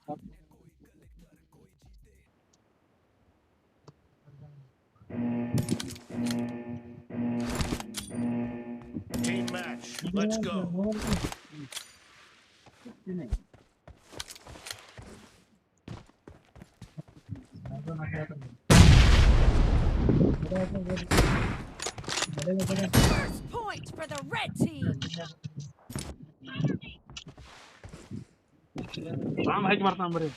Team match. Let's go. First point for the red team. Ram height ಮಾಡ್ತಾನ ಬರ್ರಿ.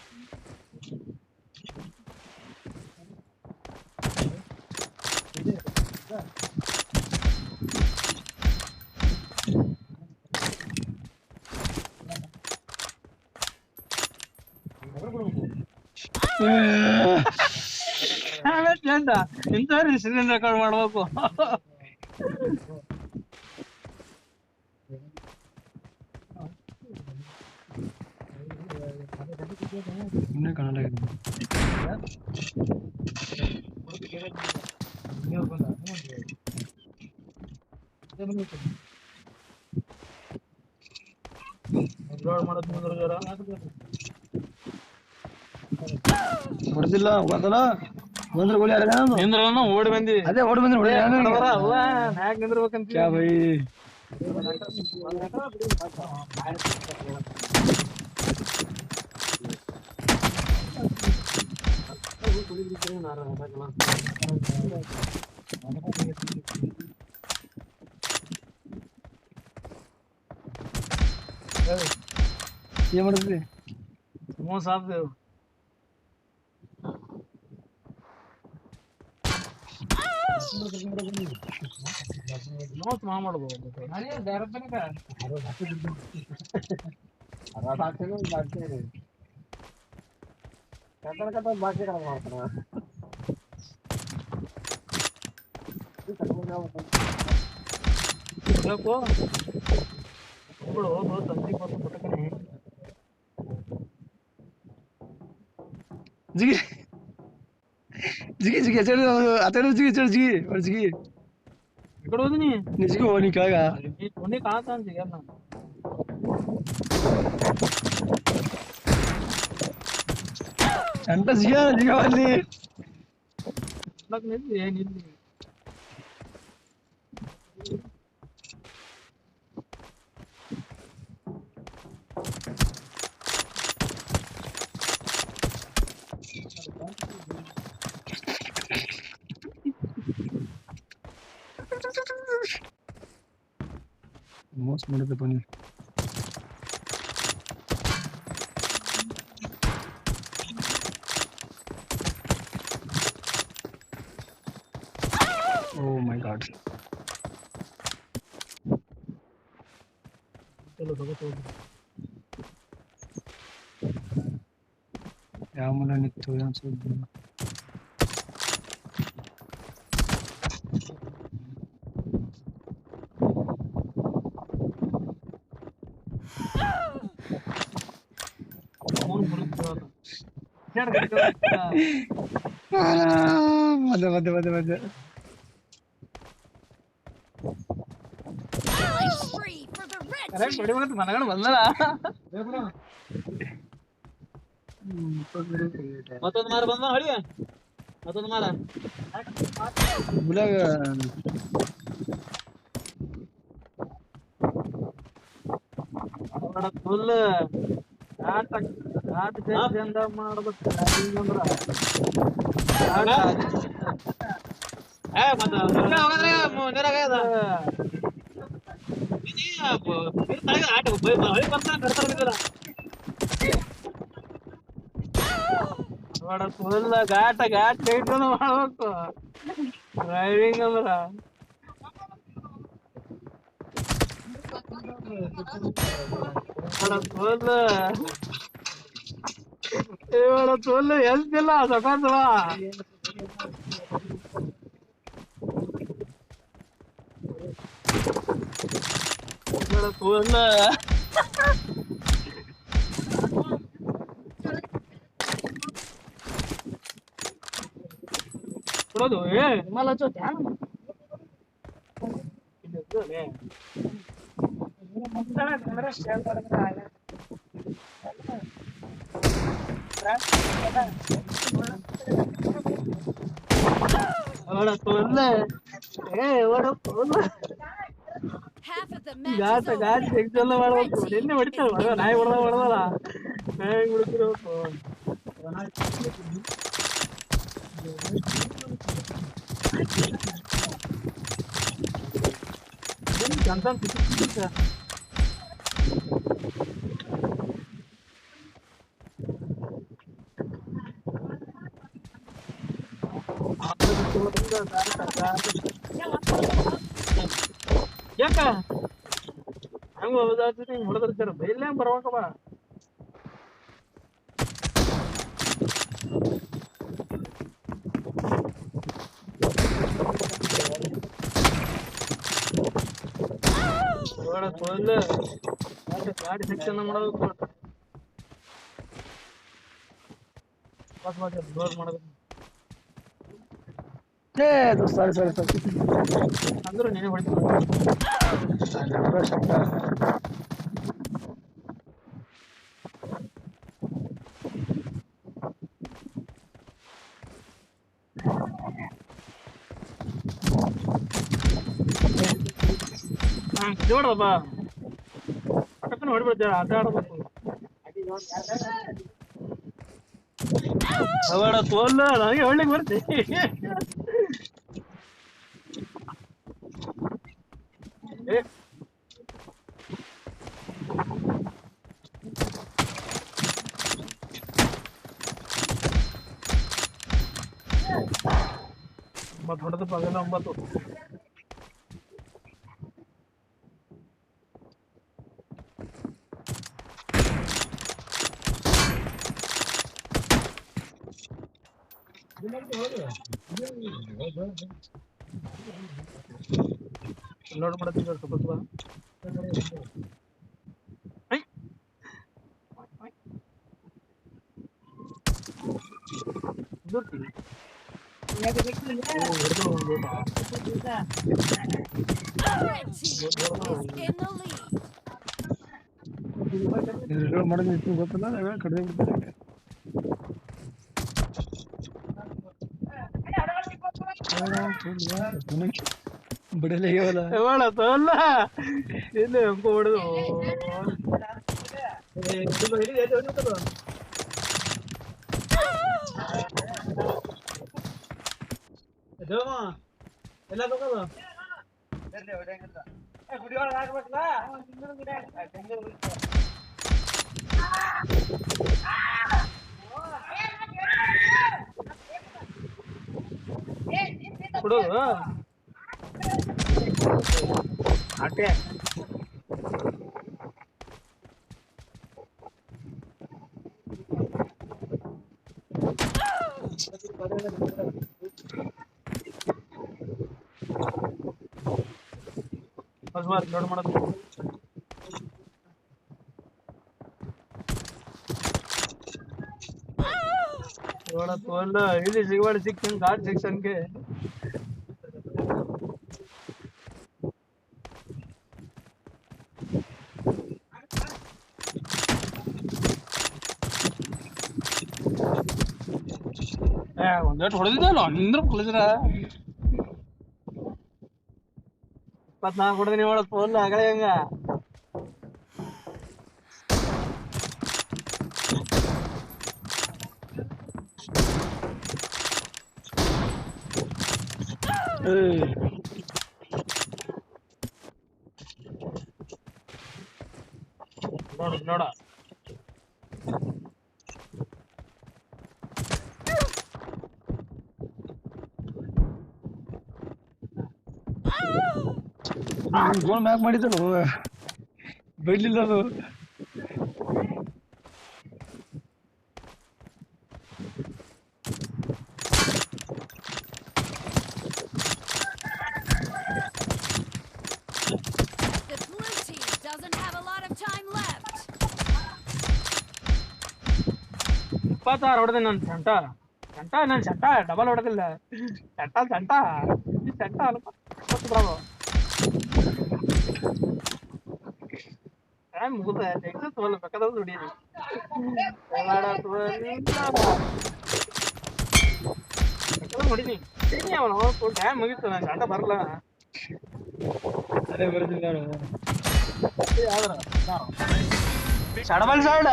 ಇಂಥವ್ರಿ screen record ಮಾಡ್ಬೇಕು. ಸುಮ್ಮನೆ ಕಾಣಲ್ಲ ಹೊಡೆದಿಲ್ಲ ಹೋಗಲ್ಲ ಬಂದ್ರೆ ಗೋಲಿ ನಿಂದ್ರಲ್ಲ ಓಡಿ ಬಂದಿ. ಅದೇ ಓಡಿ ಬಂದ್ರೆ ಮ್ಯಾಗ್ ನಿಂದ್ರಬೇಕಂತ ಕ್ಯಾ ಬೈ ಏನ್ ಮಾಡಿದ್ರಿ? ಮೋಸ ಆಗ್ತೇವ್. ನೋಟ್ ಮಾಡ್ಬೋದು. ಜಿಗಿ ಜಿಗಿ ಜಿಗಿ ಅತೇಳು ಜಿಗಿ ಚಲ್ ಜಿಗಿ और ಜಿಗಿ ಈ ಕಡೆ ಹೋದಿನಿ ನೀ ಜಿಗಿ ಹೋಗಿ ಕಾಗ ಈ ತೊಂಡಿ ಕಾಣ್ತಾನ ಜಿಗಲ್ಲ ಅಂತ ಜಿಗಿ ಜಿಗಿ ಅಲ್ಲಿ ನಿಲ್ಲಿ ಏನಿಲ್ಲ. ಮೋಸ ಮಾಡಿದೆ ಬನ್ನಿ. Oh my god. ಯಾವ ಮನೆ ನಿಂತು ಅನ್ಸೋದು ಮಧ್ಯ ಮಧ್ಯ ಮಧ್ಯ ಮಧ್ಯ Killing spree for the red correct team. ಹೊಡಿ ಮನಗಣ ಬಂದಳ ಮತ್ತೊಂದು ಮಾರ ಬಂದ ಹೊಡಿ ಮತ್ತೊಂದು ಮಾರ ಗುಲಾಗ ಫುಲ್ ಆಟ ಆಟ ಚಂದ ಮಾಡ್ಬೇಕು ಹಿಂಗಂದ್ರ ಫುಲ್ ಘಾಟ ಘಾಟ್ ಇಟ್ಕೊಂಡು ಮಾಡ್ಬೇಕು ಡ್ರೈವಿಂಗ್ ಅಂದ್ರ ಫುಲ್ ಎಲ್ತಿಲ್ಲ ಸಕಾಸವ ಫುಲ್ ಕೊಡೋದು ಏ ಮಲ್ಲ ಚೋತೆ ಅವಳ ತೊಲ್ಲ ಓಡ Half of the match ಗಾಟ is over. ಗಾಟ ಎಕ್ಸೆಲ್ಲ The red ಮಾಡ್ಬೇಕು team ನಿನ್ನೆ is ಹೊಡಿತಾವ ಮಗ ನಾಯಿ ಹೊಡೆದಲ್ಲ ನಾಯಿ ಬಿಡ್ತಿರ್ಬೇಕು ಯಾಕ ಹಂಗ ಹೋದಾಡ್ತೀನಿ ಹಿಂಗ್ ಹೊಡೆದಿರ್ತಾರ ಬೈಲ್ಯಾಂಗ ಬರ್ಬೇಕವ ತೊಲ್ಲ ಗಾಡಿ ಸೆಕ್ಷನ್ ಮಾಡೋದು ಕ್ಲೋಸ್ ಮಾಡೋದು ಏ ಸಾರಿ ಸಾರಿ ಸಾರಿ ಅಂದ್ರು ನೀನೇ ಹೊಡಿತೀನಿ ಶಬ್ದ ನೋಡ್ರಪ್ಪ ಪಕ್ಕನ ಹೊಡಿಬಿಡ್ತೇವೆ ಆಟ ಆಡ್ಬೇಕು ಅವಡ ತೋಲ್ಲ ನನಗೆ ಹೊಡ್ಲಿಕ್ಕೆ ಬರ್ತಿ ಮತ್ ಹೊಡೆದ ಪಗಲ 9 ಲೋಡ್ ಮಾಡ್ತೀನಿ ಸ್ವಲ್ಪ The red team is in the lead. ಮಾಡೋದು ಇತ್ತು ಗೊತ್ತಿಲ್ಲ ಕಡಿಮೆ ಬಿಡ್ತಾರೆ ಬಿಡಲೇ ಅವಳ ತೋಲ್ಲ ಇಲ್ಲಿ ಅಂಕ ಹೊಡೆದು ಎಲ್ಲ ತಗೋದು ಕೊಡೋದು ಆಟೆ ಲೋಡ್ ಮಾಡೋದು ತೋಲ್ಲ ಇಲ್ಲಿ ಸಿಗಬಾರ್ದು ಸಿಕ್ತೀನಿ ಗಾಡ್ ಸೆಕ್ಷನ್ಗೆ ಒಂದೇಟು ಹೊಡೆದಿದ್ದಲ್ಲ ನಿಂದ್ರ ಕುಳಿದ್ರ 24 ಹೊಡೆದಿನಿ ಒಳ ಫೋನ್ ಆಗಲೇ ಹಂಗ ನೋಡ ನೋಡ ಗೋಲ್ ಮ್ಯಾಕ್ ಮಾಡಿದ್ರು ಬಿಡ್ಲಿಲ್ಲ ಅದು The blue team doesn't have a lot of time left. 26 ಹೊಡೆದೆ ನನ್ನ ಚಂಟ ಚಂಟ ನನ್ನ ಚಂಟ ಡಬಲ್ ಹೊಡೆದಿಲ್ಲ ಚಂಟ ಚಂಟ ಚಂಟ ಅಲ್ಪ ಬ್ರಾವೋ ಟೈಮ್ ಮುಗಿದ ಎಕ್ಸಸ್ ತಗೊಳ್ಳ ಬೇಕಾದ್ರೆ ದುಡಿಯೋದು ನೋಡಿನಿ ಅವನು ಟೈಮ್ ಮುಗೀತು ನಂಗೆ ಆಟ ಬರಲ್ಲ ಅದೇ ಬರ್ತಿಲ್ಲ ಆದ್ರ ಸಡಬಲ್ ಸೈಡ್